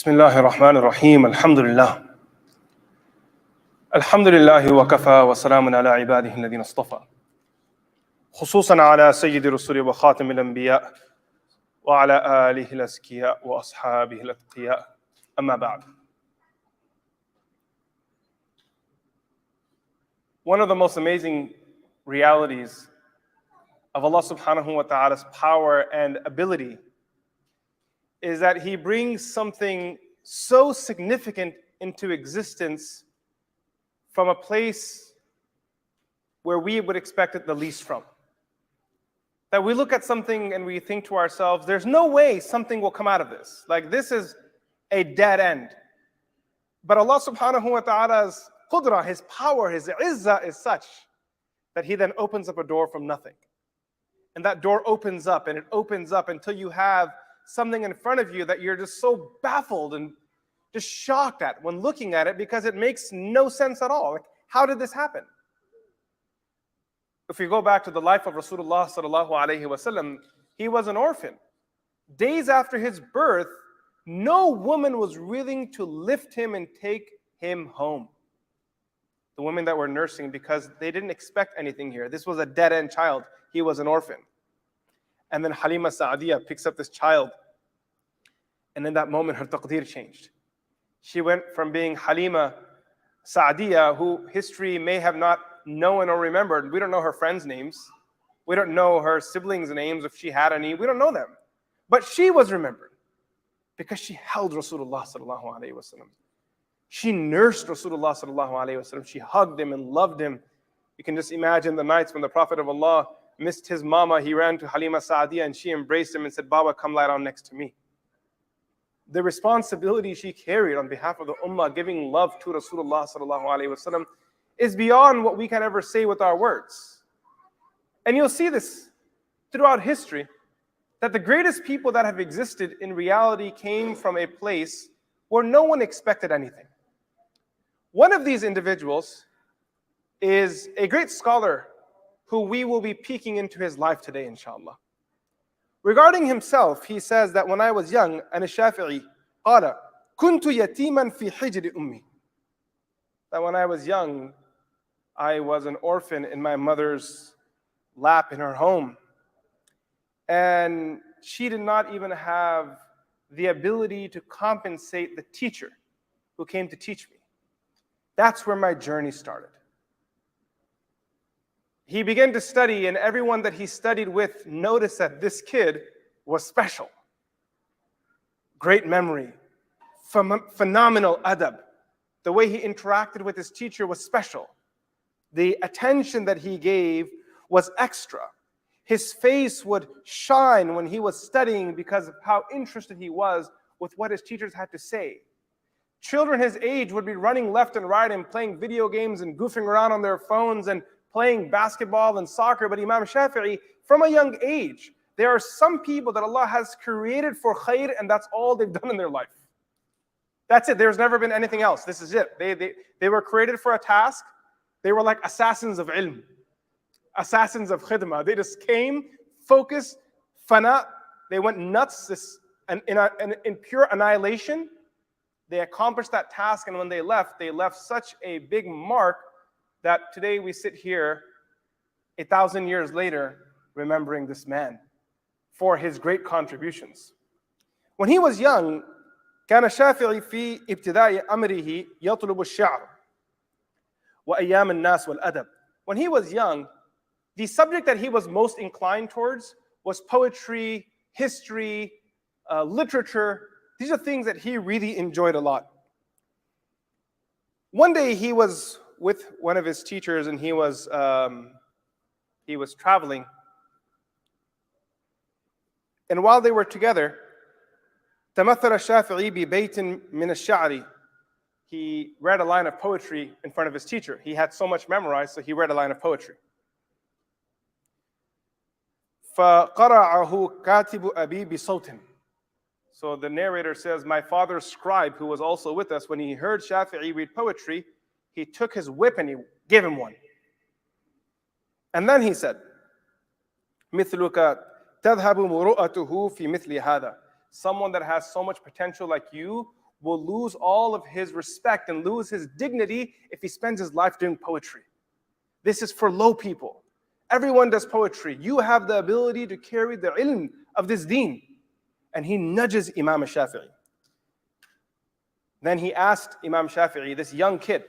بسم الله الرحمن الرحيم الحمد لله الحمد لله وكفى وسلام على عباده الذين اصطفى خصوصا على سيد الرسل وخاتم الأنبياء وعلى آله الأزكياء وأصحابه الأتقياء أما بعد. One of the most amazing realities of Allah subhanahu wa ta'ala's power and ability is that He brings something so significant into existence from a place where we would expect it the least from. That we look at something and we think to ourselves, there's no way something will come out of this. Like, this is a dead end. But Allah subhanahu wa ta'ala's qudra, His power, His izzah is such that He then opens up a door from nothing. And that door opens up and it opens up until you have something in front of you that you're just so baffled and just shocked at when looking at it, because it makes no sense at all. Like, how did this happen? If we go back to the life of Rasulullah sallallahu alaihi wasallam, he was an orphan. Days after his birth, no woman was willing to lift him and take him home. The women that were nursing, because they didn't expect anything here. This was a dead-end child. He was an orphan. And then Halima Sa'adiyah picks up this child. And in that moment, her taqdeer changed. She went from being Halima Sa'adiyah, who history may have not known or remembered. We don't know her friends' names. We don't know her siblings' names, if she had any. We don't know them. But she was remembered because she held Rasulullah sallallahu alaihi wasallam. She nursed Rasulullah sallallahu alaihi wasallam. She hugged him and loved him. You can just imagine the nights when the Prophet of Allah missed his mama. He ran to Halima Sa'adiyah and she embraced him and said, "Baba, come lie down next to me." The responsibility she carried on behalf of the ummah, giving love to Rasulullah sallallahu alaihi wasallam, is beyond what we can ever say with our words. And you'll see this throughout history, that the greatest people that have existed in reality came from a place where no one expected anything. One of these individuals is a great scholar who we will be peeking into his life today, inshallah. Regarding himself, he says that when I was young, أنا الشافعي قال كنت يتيما في حجر أمي. That when I was young, I was an orphan in my mother's lap in her home. And she did not even have the ability to compensate the teacher who came to teach me. That's where my journey started. He began to study, and everyone that he studied with noticed that this kid was special. Great memory, phenomenal adab. The way he interacted with his teacher was special. The attention that he gave was extra. His face would shine when he was studying because of how interested he was with what his teachers had to say. Children his age would be running left and right and playing video games and goofing around on their phones and playing basketball and soccer. But Imam Shafi'i, from a young age, there are some people that Allah has created for khair, and that's all they've done in their life. That's it. There's never been anything else. This is it. They were created for a task. They were like assassins of ilm, assassins of khidmah. They just came, focused, fana. They went nuts in pure annihilation. They accomplished that task, and when they left such a big mark that today we sit here 1,000 years later remembering this man for his great contributions. When he was young, كان الشافعي في ابتداء أمره يطلب الشعر وأيام الناس والأدب. When he was young, the subject that he was most inclined towards was poetry, history, literature. These are things that he really enjoyed a lot. One day he was with one of his teachers, and he was traveling. And while they were together, تمثل الشافعي ببيت من الشعر. He read a line of poetry in front of his teacher. He had so much memorized, so he read a line of poetry. فقرأه كاتب أبي بصوت. So the narrator says, my father's scribe, who was also with us, when he heard Shafi'i read poetry, he took his whip and he gave him one. And then he said, مثلك تذهب مروءته في مثل هذا. Someone that has so much potential like you will lose all of his respect and lose his dignity if he spends his life doing poetry. This is for low people. Everyone does poetry. You have the ability to carry the ilm of this deen. And he nudges Imam Shafi'i. Then he asked Imam Shafi'i, this young kid,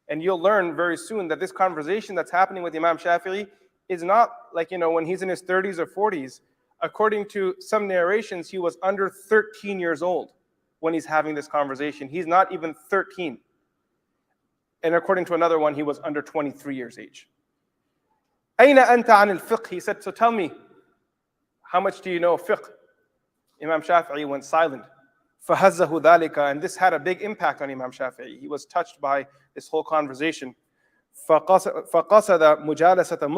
and you'll learn very soon that this conversation that's happening with Imam Shafi'i is not like, when he's in his 30s or 40s. According to some narrations, he was under 13 years old when he's having this conversation. He's not even 13. And according to another one, he was under 23 years age. أين أنت عن الفقه? He said, so tell me, how much do you know of fiqh? Imam Shafi'i went silent. فَهَزَّهُ ذَلِكَ. And this had a big impact on Imam Shafi'i. He was touched by this whole conversation. فَقَصَدَ مُجَالَسَةَ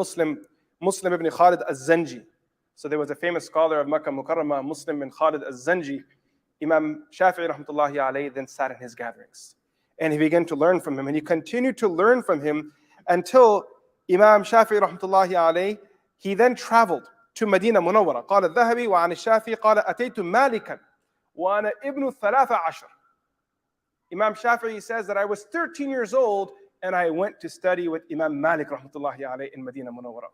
Muslim ibn Khalid al-Zanji. So there was a famous scholar of Makkah Mukarramah, Muslim ibn Khalid al-Zanji. Imam Shafi'i rahmatullahi alayhi then sat in his gatherings. And he began to learn from him. And he continued to learn from him until Imam Shafi'i rahmatullahi alayhi, he then traveled to Medina Munawwara. قال الذهبي وعن الشافعي قال أتيت مالكا وأنا ابن 13. Imam Shafi'i says that I was 13 years old and I went to study with Imam Malik rahmatullahi alayhi in Medina Munawwara.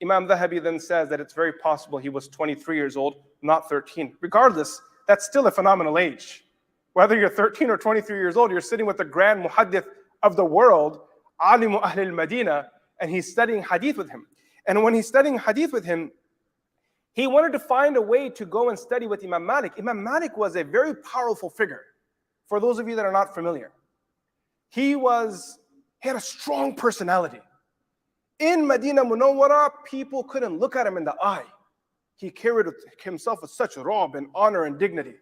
Imam Dhahabi then says that it's very possible he was 23 years old, not 13. Regardless, that's still a phenomenal age. Whether you're 13 or 23 years old, you're sitting with the grand muhaddith of the world, Alimu Ahl al-Madina, and he's studying hadith with him. And when he's studying hadith with him, he wanted to find a way to go and study with Imam Malik. Imam Malik was a very powerful figure. For those of you that are not familiar, he had a strong personality. In Medina Munawwara, people couldn't look at him in the eye. He carried himself with such robe and honor and dignity.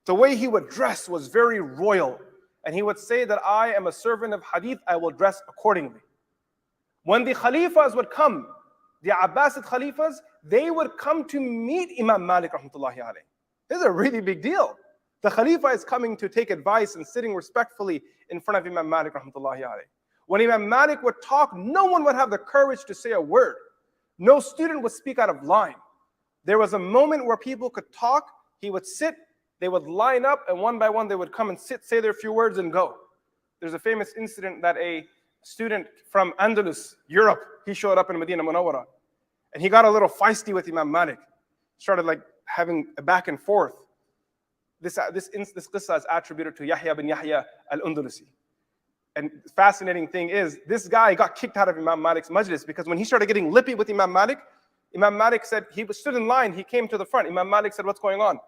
The way he would dress was very royal. And he would say that I am a servant of hadith, I will dress accordingly. When the Khalifas would come, the Abbasid Khalifas, they would come to meet Imam Malik rahmatullahi alayhi. This is a really big deal. The Khalifa is coming to take advice and sitting respectfully in front of Imam Malik rahmatullahi alayhi. When Imam Malik would talk, no one would have the courage to say a word. No student would speak out of line. There was a moment where people could talk, he would sit, they would line up, and one by one they would come and sit, say their few words and go. There's a famous incident that a student from Andalus, Europe, he showed up in Medina Munawwara. And he got a little feisty with Imam Malik. Started like having a back and forth. This qissa is attributed to Yahya bin Yahya al-Andalusi. And the fascinating thing is, this guy got kicked out of Imam Malik's majlis because when he started getting lippy with Imam Malik said, he stood in line, he came to the front. Imam Malik said, what's going on?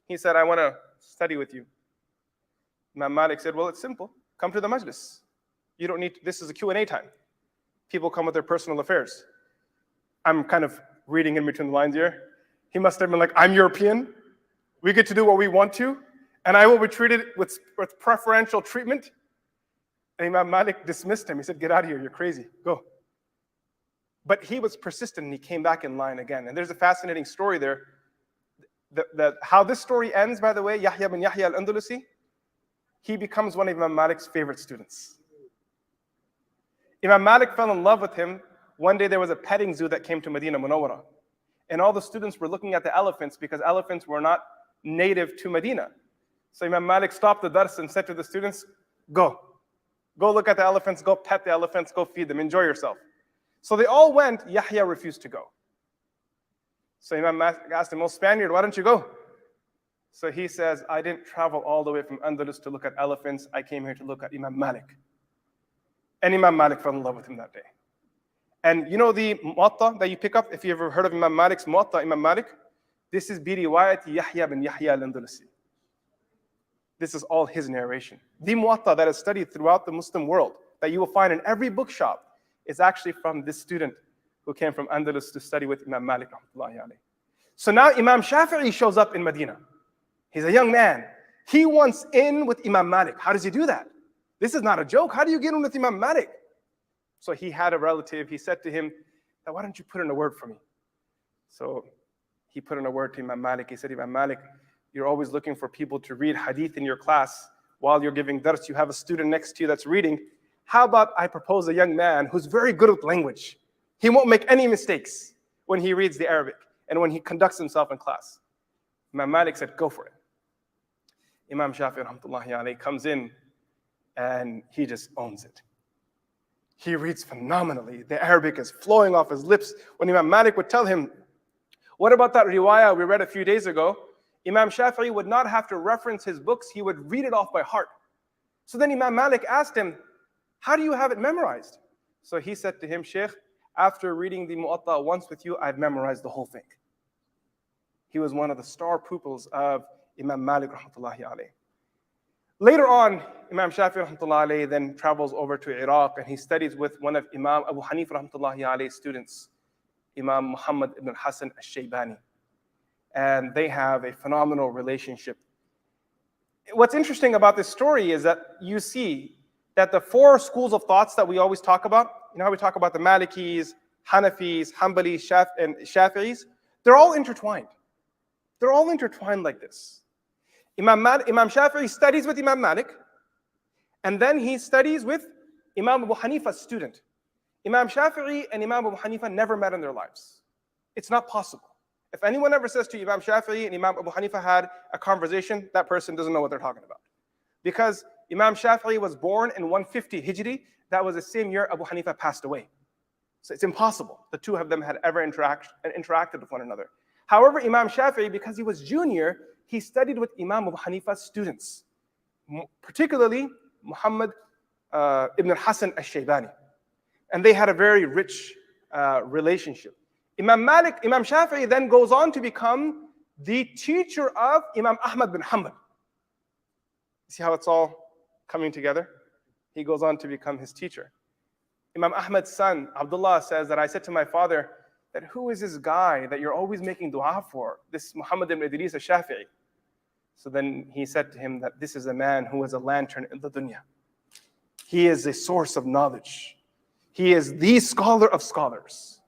He said, I want to study with you. Imam Malik said, well, it's simple. Come to the majlis. You don't need, this is a Q&A time. People come with their personal affairs. I'm kind of reading in between the lines here. He must have been like, I'm European. We get to do what we want to. And I will be treated with preferential treatment. And Imam Malik dismissed him. He said, get out of here. You're crazy. Go. But he was persistent and he came back in line again. And there's a fascinating story there. How this story ends, by the way, Yahya bin Yahya al-Andalusi, he becomes one of Imam Malik's favorite students. Imam Malik fell in love with him. One day there was a petting zoo that came to Medina Munawwara. And all the students were looking at the elephants because elephants were not native to Medina. So Imam Malik stopped the dars and said to the students, go. Go look at the elephants, go pet the elephants, go feed them, enjoy yourself. So they all went, Yahya refused to go. So Imam Malik asked him, well, Spaniard, why don't you go? So he says, I didn't travel all the way from Andalus to look at elephants. I came here to look at Imam Malik. And Imam Malik fell in love with him that day. And you know the Muwatta that you pick up, if you ever heard of Imam Malik's Muwatta, Imam Malik? This is bi riwayat Yahya bin Yahya al-Andalusi. This is all his narration. The Muwatta that is studied throughout the Muslim world, that you will find in every bookshop, is actually from this student who came from Andalus to study with Imam Malik rahmatullahi alayhi. So now Imam Shafi'i shows up in Medina. He's a young man. He wants in with Imam Malik. How does he do that? This is not a joke. How do you get in with Imam Malik? So he had a relative. He said to him, why don't you put in a word for me? So he put in a word to Imam Malik. He said, Imam Malik, you're always looking for people to read hadith in your class. While you're giving dars, you have a student next to you that's reading. How about I propose a young man who's very good with language? He won't make any mistakes when he reads the Arabic and when he conducts himself in class. Imam Malik said, go for it. Imam Shafi rahmatullahi alayhi comes in and he just owns it. He reads phenomenally. The Arabic is flowing off his lips. When Imam Malik would tell him, what about that riwayah we read a few days ago? Imam Shafi'i would not have to reference his books. He would read it off by heart. So then Imam Malik asked him, how do you have it memorized? So he said to him, Sheikh, after reading the Muwatta once with you, I've memorized the whole thing. He was one of the star pupils of Imam Malik rahmatullahi alayhi. Later on, Imam Shafi rahmatullahi alayhi then travels over to Iraq and he studies with one of Imam Abu Hanifa rahmatullahi alayhi's students, Imam Muhammad ibn al-Hasan al-Shaybani. And they have a phenomenal relationship. What's interesting about this story is that you see that the four schools of thoughts that we always talk about, you know how we talk about the Malikis, Hanafis, Hanbalis, and Shafi'is, they're all intertwined. They're all intertwined like this. Imam Shafi'i studies with Imam Malik, and then he studies with Imam Abu Hanifa's student. Imam Shafi'i and Imam Abu Hanifa never met in their lives. It's not possible. If anyone ever says to you, Imam Shafi'i and Imam Abu Hanifa had a conversation, that person doesn't know what they're talking about. Because Imam Shafi'i was born in 150 Hijri, that was the same year Abu Hanifa passed away. So it's impossible the two of them had ever interacted with one another. However, Imam Shafi'i, because he was junior, he studied with Imam Abu Hanifa's students, particularly Muhammad ibn al-Hasan al-Shaybani. And they had a very rich relationship. Imam Shafi'i then goes on to become the teacher of Imam Ahmad bin Hanbal. See how it's all coming together? He goes on to become his teacher. Imam Ahmad's son, Abdullah, says that I said to my father, that who is this guy that you're always making dua for? This Muhammad ibn Idris al-Shafi'i. So then he said to him that this is a man who is a lantern in the dunya. He is a source of knowledge. He is the scholar of scholars.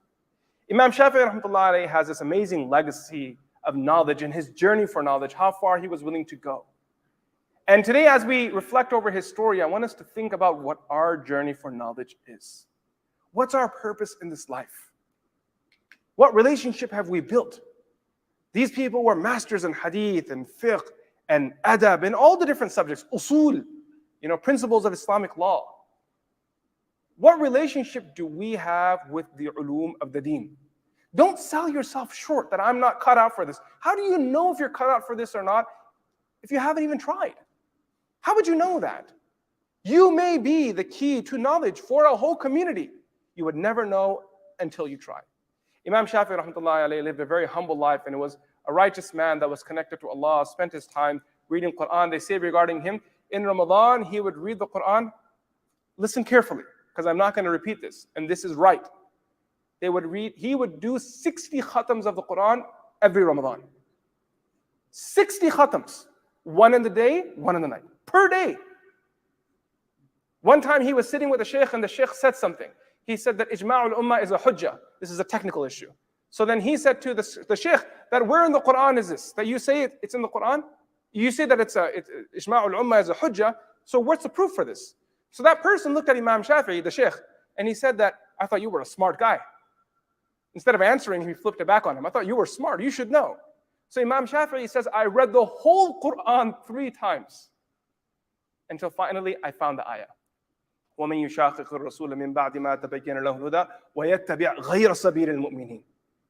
Imam Shafi'i rahmatullahi alayhi has this amazing legacy of knowledge and his journey for knowledge, how far he was willing to go. And today, as we reflect over his story, I want us to think about what our journey for knowledge is. What's our purpose in this life? What relationship have we built? These people were masters in hadith and fiqh and adab and all the different subjects, usul, principles of Islamic law. What relationship do we have with the ulum of the deen? Don't sell yourself short that I'm not cut out for this. How do you know if you're cut out for this or not if you haven't even tried? How would you know that? You may be the key to knowledge for a whole community. You would never know until you try. Imam Shafi rahmatullahi alayhi lived a very humble life, and it was a righteous man that was connected to Allah, spent his time reading Quran. They say regarding him, in Ramadan, he would read the Quran. Listen carefully, because I'm not going to repeat this, and this is right. He would do 60 khatams of the Quran every Ramadan. 60 khatams, one in the day, one in the night, per day. One time he was sitting with a sheikh, and the sheikh said something. He said that ijma'ul ummah is a hujjah. This is a technical issue. So then he said to the sheikh that where in the Quran is this? That you say it's in the Quran? You say that ijma'ul ummah is a hujjah, so what's the proof for this? So that person looked at Imam Shafi'i, the sheikh, and he said that, I thought you were a smart guy. Instead of answering, he flipped it back on him. I thought you were smart, you should know. So Imam Shafi'i says, I read the whole Quran 3 times until finally I found the ayah. وَمَنْ يُشَاقِقِ الرَّسُولَ مِنْ بَعْدِ مَا تَبَيَّنَ لَهُ الْهُدَى وَيَتَّبِعْ غَيْرَ سَبِيلِ الْمُؤْمِنِينَ.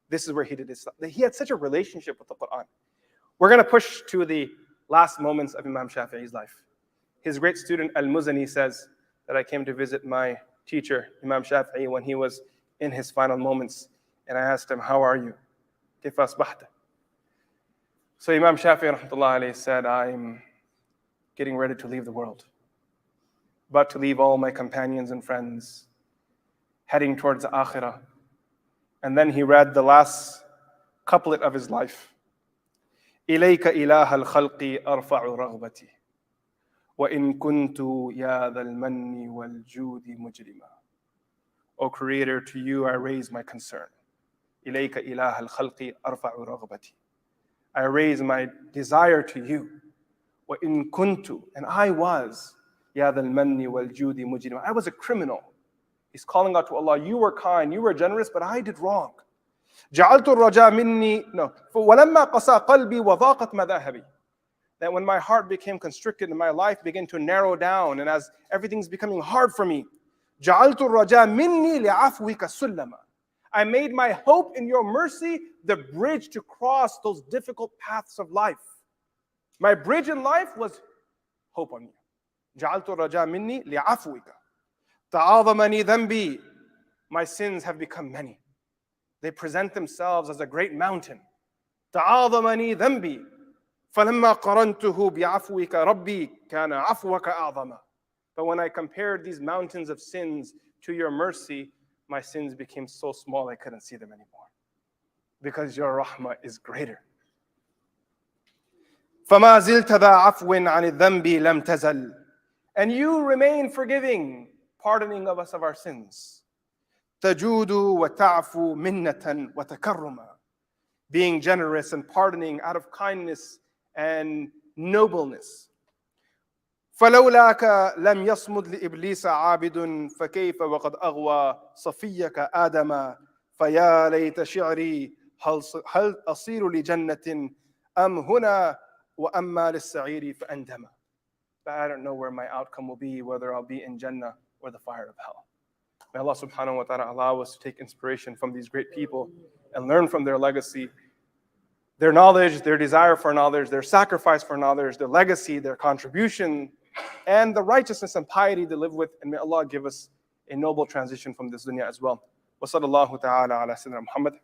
This is where he did his stuff. He had such a relationship with the Quran. We're going to push to the last moments of Imam Shafi'i's life. His great student Al-Muzani says that I came to visit my teacher, Imam Shafi'i, when he was in his final moments. And I asked him, how are you? كيف أصبحت? So Imam Shafi'i rahmatullahi alayhi said, I'm getting ready to leave the world. About to leave all my companions and friends, heading towards the akhirah. And then he read the last couplet of his life. إِلَيْكَ إِلَهَ الْخَلْقِ أَرْفَعُ رَغْبَتِي وَإِن كُنْتُ يَا ذَا الْمَنِّ وَالْجُودِ مُجْرِمًا. O Creator, to you I raise my concern. إِلَيْكَ إِلَهَ الْخَلْقِ أَرْفَعُ رَغْبَتِي. I raise my desire to you. وَإِن كُنْتُ, and I was, يَا ذَا الْمَنِّ وَالْجُودِ مُجْرِمًا. I was a criminal. He's calling out to Allah, you were kind, you were generous, but I did wrong. جعلت الرجاء مني, no. وَلَمَّا قَسَى قَلْبِي وَضَاقَتْ مَذَاهَبِي. that when my heart became constricted and my life began to narrow down, and as everything's becoming hard for me, جَعَلْتُ الرَّجَاءَ مِنِّي لِعَفْوِكَ سُلَّمًا. I made my hope in your mercy the bridge to cross those difficult paths of life. My bridge in life was hope on you. جَعَلْتُ الرَّجَاءَ مِنِّي لِعَفْوِكَ تَعَاظَمَنِي ذَنْبِي. My sins have become many. They present themselves as a great mountain. تَعَاظَمَنِي ذَنْبِي فَلَمَّا قَرَنْتُهُ بِعَفْوِكَ رَبِّي كَانَ عَفْوَكَ أَعْظَمًا. But when I compared these mountains of sins to your mercy, my sins became so small I couldn't see them anymore. Because your rahmah is greater. فَمَا زِلْتَ ذَا عَفْوٍ عَنِ الذَّنْبِ لَمْ تَزَلْ. And you remain forgiving, pardoning of us of our sins. تَجُودُ وَتَعْفُ مِنَّةً وَتَكَرُّمًا. Being generous and pardoning out of kindness and nobleness. فلولاك لم يصمد لإبليس عابد فكيف وقد أغوى صفيك آدم فيا ليت شعري هل أصير لجنة أم هنا وأما للسعير فأندم. But I don't know where my outcome will be, whether I'll be in Jannah or the fire of hell. May Allah subhanahu wa ta'ala allow us to take inspiration from these great people and learn from their legacy, their knowledge, their desire for knowledge, their sacrifice for knowledge, their legacy, their contribution, and the righteousness and piety they live with. And may Allah give us a noble transition from this dunya as well. Wa sallallahu ta'ala ala sayyidina Muhammad.